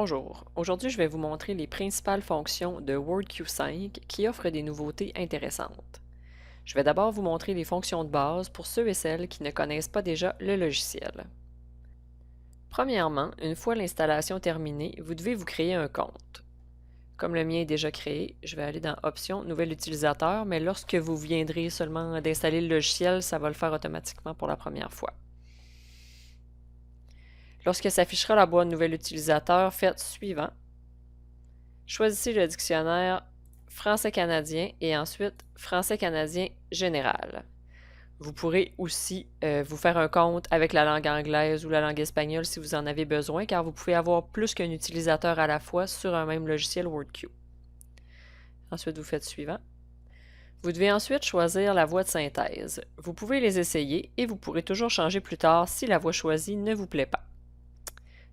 Bonjour, aujourd'hui je vais vous montrer les principales fonctions de WordQ5 qui offrent des nouveautés intéressantes. Je vais d'abord vous montrer les fonctions de base pour ceux et celles qui ne connaissent pas déjà le logiciel. Premièrement, une fois l'installation terminée, vous devez vous créer un compte. Comme le mien est déjà créé, je vais aller dans Options, Nouvel utilisateur, mais lorsque vous viendrez seulement d'installer le logiciel, ça va le faire automatiquement pour la première fois. Lorsque s'affichera la boîte Nouvel utilisateur, faites Suivant. Choisissez le dictionnaire français-canadien et ensuite français-canadien général. Vous pourrez aussi vous faire un compte avec la langue anglaise ou la langue espagnole si vous en avez besoin, car vous pouvez avoir plus qu'un utilisateur à la fois sur un même logiciel WordQ. Ensuite, vous faites Suivant. Vous devez ensuite choisir la voix de synthèse. Vous pouvez les essayer et vous pourrez toujours changer plus tard si la voix choisie ne vous plaît pas.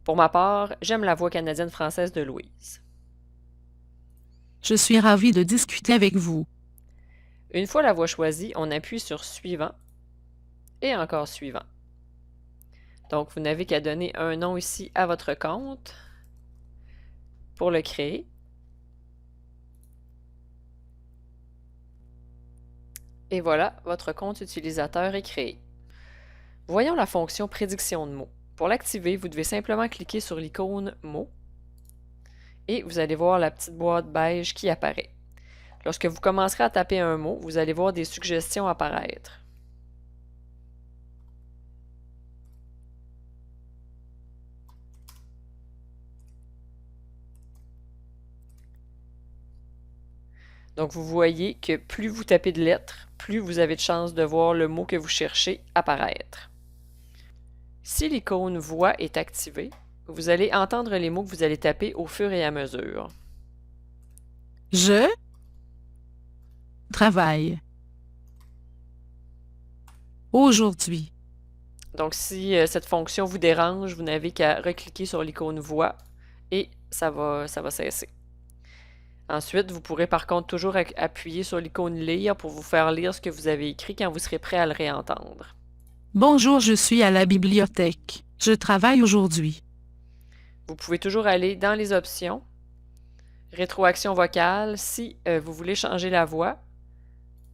Pour ma part, j'aime la voix canadienne-française de Louise. Je suis ravie de discuter avec vous. Une fois la voix choisie, on appuie sur Suivant et encore Suivant. Donc, vous n'avez qu'à donner un nom ici à votre compte pour le créer. Et voilà, votre compte utilisateur est créé. Voyons la fonction prédiction de mots. Pour l'activer, vous devez simplement cliquer sur l'icône Mots et vous allez voir la petite boîte beige qui apparaît. Lorsque vous commencerez à taper un mot, vous allez voir des suggestions apparaître. Donc, vous voyez que plus vous tapez de lettres, plus vous avez de chances de voir le mot que vous cherchez apparaître. Si l'icône Voix est activée, vous allez entendre les mots que vous allez taper au fur et à mesure. Je travaille. Aujourd'hui. Donc, si cette fonction vous dérange, vous n'avez qu'à recliquer sur l'icône Voix et ça va cesser. Ensuite, vous pourrez par contre toujours appuyer sur l'icône Lire pour vous faire lire ce que vous avez écrit quand vous serez prêt à le réentendre. Bonjour, je suis à la bibliothèque. Je travaille aujourd'hui. Vous pouvez toujours aller dans les options, rétroaction vocale, si vous voulez changer la voix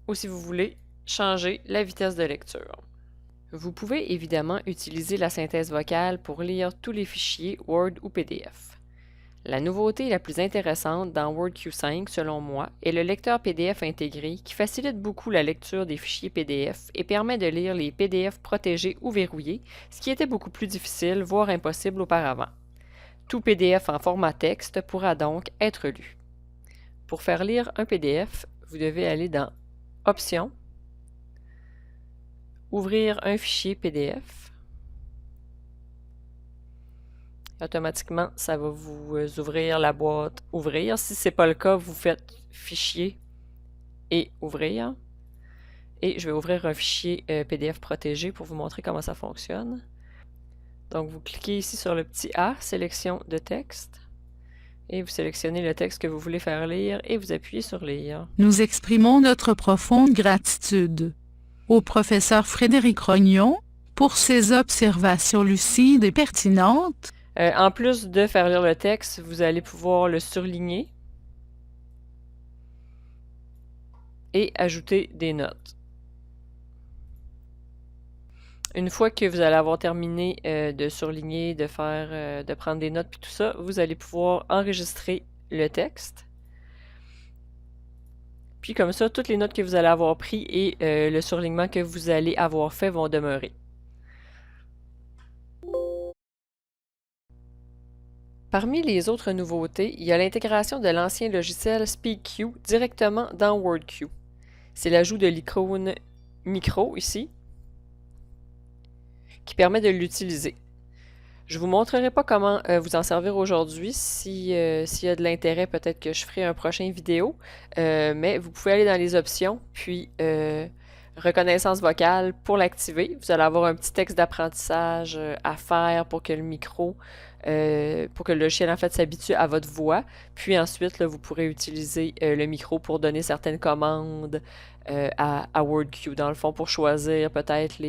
ou si vous voulez changer la vitesse de lecture. Vous pouvez évidemment utiliser la synthèse vocale pour lire tous les fichiers Word ou PDF. La nouveauté la plus intéressante dans WordQ5, selon moi, est le lecteur PDF intégré qui facilite beaucoup la lecture des fichiers PDF et permet de lire les PDF protégés ou verrouillés, ce qui était beaucoup plus difficile, voire impossible auparavant. Tout PDF en format texte pourra donc être lu. Pour faire lire un PDF, vous devez aller dans Options, Ouvrir un fichier PDF. Automatiquement, ça va vous ouvrir la boîte Ouvrir. Si ce n'est pas le cas, vous faites Fichier et Ouvrir. Et je vais ouvrir un fichier PDF protégé pour vous montrer comment ça fonctionne. Donc, vous cliquez ici sur le petit A, sélection de texte, et vous sélectionnez le texte que vous voulez faire lire et vous appuyez sur Lire. Nous exprimons notre profonde gratitude au professeur Frédéric Rognon pour ses observations lucides et pertinentes. En plus de faire lire le texte, vous allez pouvoir le surligner et ajouter des notes. Une fois que vous allez avoir terminé de surligner, de prendre des notes puis tout ça, vous allez pouvoir enregistrer le texte. Puis comme ça, toutes les notes que vous allez avoir prises et le surlignement que vous allez avoir fait vont demeurer. Parmi les autres nouveautés, il y a l'intégration de l'ancien logiciel SpeakQ directement dans WordQ. C'est l'ajout de l'icône micro ici qui permet de l'utiliser. Je ne vous montrerai pas comment vous en servir aujourd'hui. S'il y a de l'intérêt, peut-être que je ferai un prochain vidéo. Mais vous pouvez aller dans les options, puis reconnaissance vocale pour l'activer. Vous allez avoir un petit texte d'apprentissage à faire pour que le micro, pour que le logiciel en fait s'habitue à votre voix. Puis ensuite, là, vous pourrez utiliser le micro pour donner certaines commandes à WordQ, dans le fond, pour choisir peut-être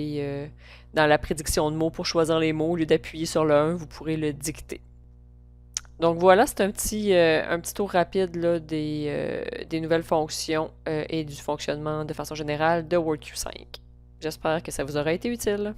dans la prédiction de mots, pour choisir les mots, au lieu d'appuyer sur le 1, vous pourrez le dicter. Donc voilà, c'est un petit tour rapide là, des nouvelles fonctions et du fonctionnement de façon générale de WorldQ5. J'espère que ça vous aura été utile.